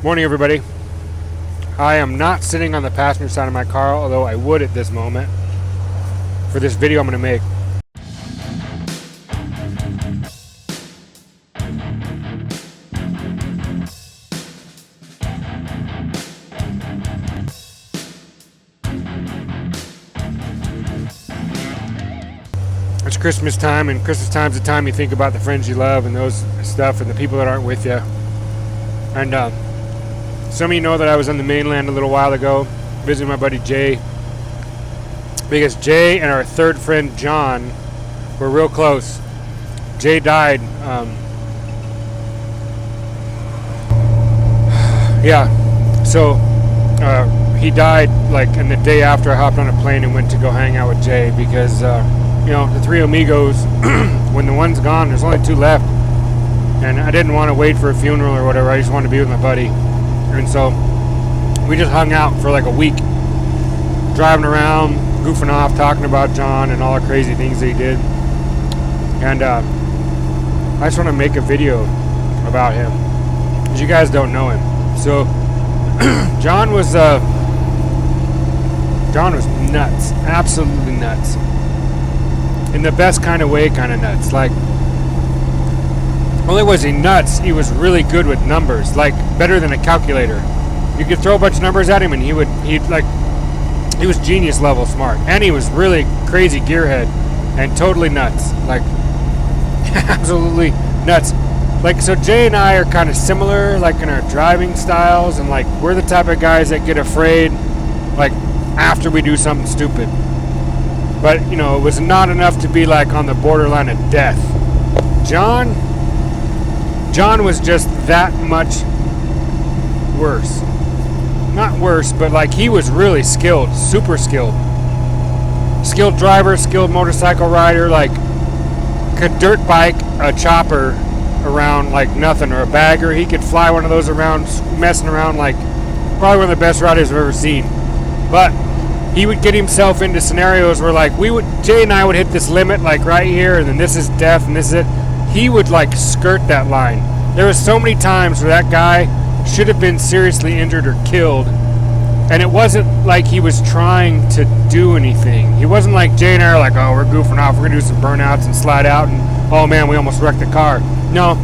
Morning, everybody. I am not sitting on the passenger side of my car, although I would at this moment for this video I'm going to make. It's Christmas time, and Christmas time's the time you think about the friends you love and those stuff and the people that aren't with you. And some of you know that I was on the mainland a little while ago visiting my buddy Jay, because Jay and our third friend Jon were real close. Jay died he died like in the day after I hopped on a plane and went to go hang out with Jay, because the three amigos, when the one's gone, there's only two left, and I didn't want to wait for a funeral or whatever. I just wanted to be with my buddy. And so we just hung out for like a week, driving around, goofing off, talking about Jon and all the crazy things that he did. And I just want to make a video about him, because you guys don't know him. So Jon was nuts, absolutely nuts, in the best kind of way, kind of nuts. Like, only was he nuts, he was really good with numbers, like better than a calculator. You could throw a bunch of numbers at him and he was genius level smart. And he was really crazy gearhead and totally nuts, like absolutely nuts. Like, so Jay and I are kind of similar, like in our driving styles, and like we're the type of guys that get afraid like after we do something stupid. But it was not enough to be like on the borderline of death. Jon was just that much worse. Not worse, but like he was really skilled, super skilled. Skilled driver, skilled motorcycle rider, like could dirt bike a chopper around like nothing, or a bagger. He could fly one of those around, messing around, like probably one of the best riders I've ever seen. But he would get himself into scenarios where like Jay and I would hit this limit like right here, and then this is death and this is it. He would like skirt that line. There was so many times where that guy should have been seriously injured or killed, and it wasn't like he was trying to do anything. He wasn't like Jay and I are like, oh, we're goofing off, we're gonna do some burnouts and slide out, and oh man, we almost wrecked the car. No,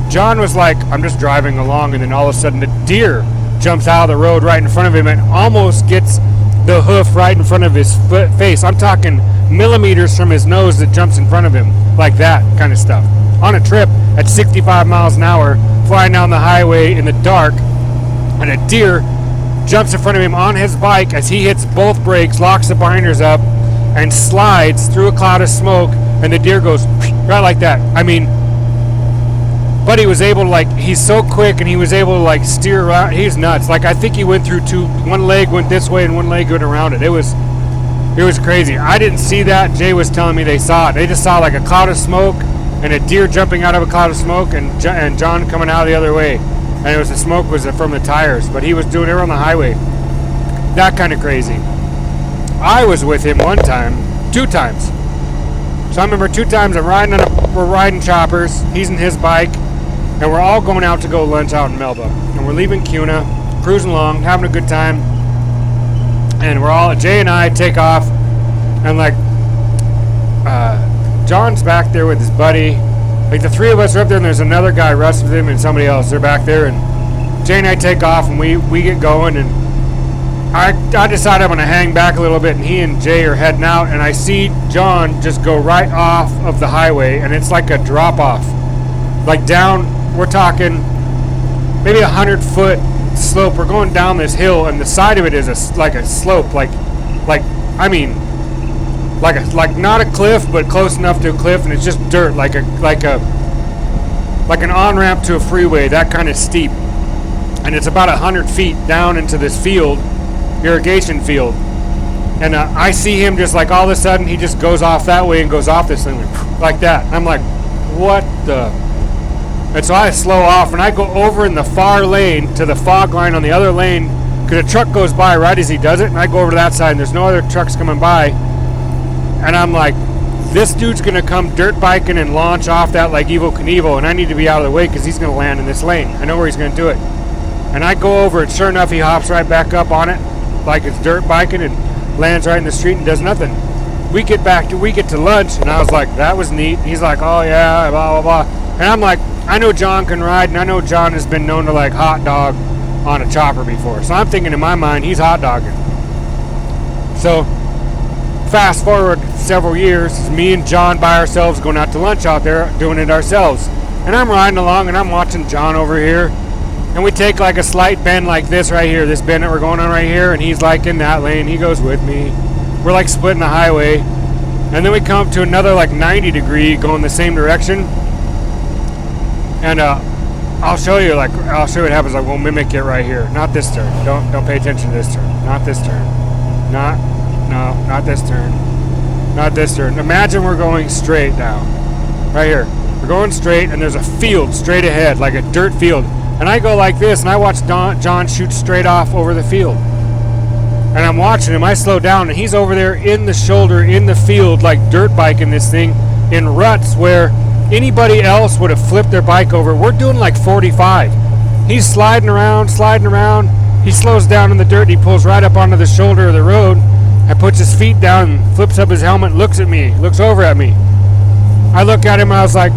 Jon was like, I'm just driving along, and then all of a sudden the deer jumps out of the road right in front of him and almost gets the hoof right in front of his face. I'm talking millimeters from his nose that jumps in front of him, like that kind of stuff. On a trip at 65 miles an hour, flying down the highway in the dark, and a deer jumps in front of him on his bike as he hits both brakes, locks the binders up, and slides through a cloud of smoke, and the deer goes right like that. I mean, but he was able to, he's so quick, and he was able to steer around. He's nuts. Like, I think he went through one leg went this way and one leg went around it. It was crazy. I didn't see that. Jay was telling me they saw it. They just saw like a cloud of smoke and a deer jumping out of a cloud of smoke, and Jon coming out the other way. And the smoke was from the tires, but he was doing it on the highway. That kind of crazy. I was with him two times. So I remember 2 times we're riding choppers. He's in his bike, and we're all going out to go lunch out in Melba. And we're leaving Kuna, cruising along, having a good time. And Jay and I take off, and Jon's back there with his buddy. Like, the 3 of us are up there, and there's another guy, Russ, with him, and somebody else. They're back there, and Jay and I take off, and we get going, and I decide I'm going to hang back a little bit, and he and Jay are heading out, and I see Jon just go right off of the highway, and it's like a drop-off. Like, down, we're talking maybe 100-foot slope. We're going down this hill, and the side of it is like a slope, like not a cliff, but close enough to a cliff, and it's just dirt, like an on-ramp to a freeway, that kind of steep. And it's about 100 feet down into this field, irrigation field. And I see him just all of a sudden, he just goes off that way and goes off this thing like that. And I'm like, what the? And so I slow off, and I go over in the far lane to the fog line on the other lane, because a truck goes by right as he does it, and I go over to that side, and there's no other trucks coming by. And I'm like, this dude's going to come dirt biking and launch off that like Evel Knievel, and I need to be out of the way because he's going to land in this lane. I know where he's going to do it. And I go over and sure enough, he hops right back up on it like it's dirt biking and lands right in the street and does nothing. We get to lunch, and I was like, that was neat. He's like, oh yeah, blah, blah, blah. And I'm like, I know Jon can ride, and I know Jon has been known to like hot dog on a chopper before. So I'm thinking in my mind, he's hot dogging. So fast forward several years, it's me and Jon by ourselves going out to lunch out there, doing it ourselves. And I'm riding along, and I'm watching Jon over here. And we take like a slight bend like this right here, this bend that we're going on right here, and he's like in that lane. He goes with me. We're like splitting the highway. And then we come up to another like 90 degree going the same direction. And I'll show you what happens. Like we'll mimic it right here. Not this turn. Don't pay attention to this turn. Not this turn. Not this turn. Not this turn. Imagine we're going straight now. Right here. We're going straight, and there's a field straight ahead, like a dirt field. And I go like this, and I watch Jon shoot straight off over the field. And I'm watching him. I slow down, and he's over there in the shoulder, in the field, like dirt biking this thing in ruts where anybody else would have flipped their bike over. We're doing like 45. He's sliding around. He slows down in the dirt. He pulls right up onto the shoulder of the road and puts his feet down, flips up his helmet, looks at me, looks over at me. I look at him, and I was like,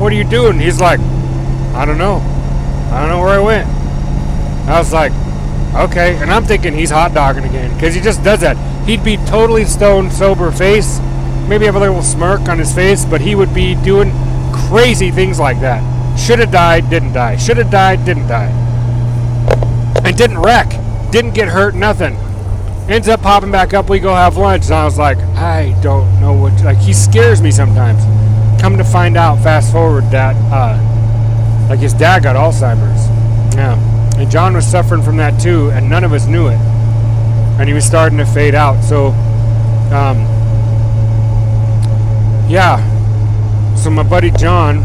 what are you doing? He's like, I don't know where I went. I was like, okay. And I'm thinking he's hot dogging again, because he just does that. He'd be totally stone sober face, maybe have a little smirk on his face, but he would be doing crazy things like that. Should have died, didn't die. Should have died, didn't die. And didn't wreck, didn't get hurt, nothing. Ends up popping back up. We go have lunch, and I was like, I don't know what. Like, he scares me sometimes. Come to find out, fast forward, that like his dad got Alzheimer's. Yeah. And Jon was suffering from that too, and none of us knew it. And he was starting to fade out. So, yeah. So my buddy Jon,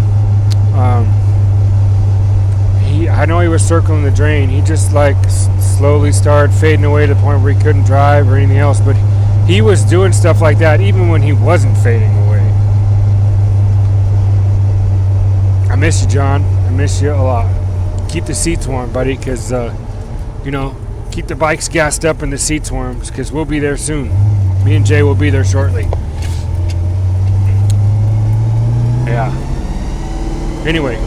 I know he was circling the drain. He just like slowly started fading away to the point where he couldn't drive or anything else. But he was doing stuff like that even when he wasn't fading away. I miss you, Jon. I miss you a lot. Keep the seats warm, buddy, because, keep the bikes gassed up and the seats warm, because we'll be there soon. Me and Jay will be there shortly. Yeah. Anyway,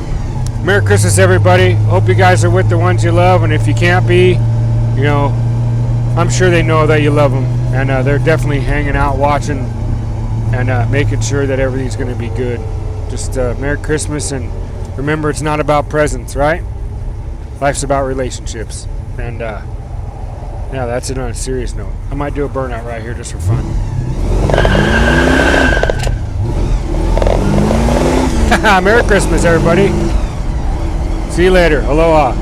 Merry Christmas, everybody. Hope you guys are with the ones you love, and if you can't be, I'm sure they know that you love them, and they're definitely hanging out, watching, and making sure that everything's going to be good. Just Merry Christmas, and remember, it's not about presents, right? Life's about relationships. And yeah, that's it on a serious note. I might do a burnout right here just for fun. Merry Christmas, everybody. See you later. Aloha.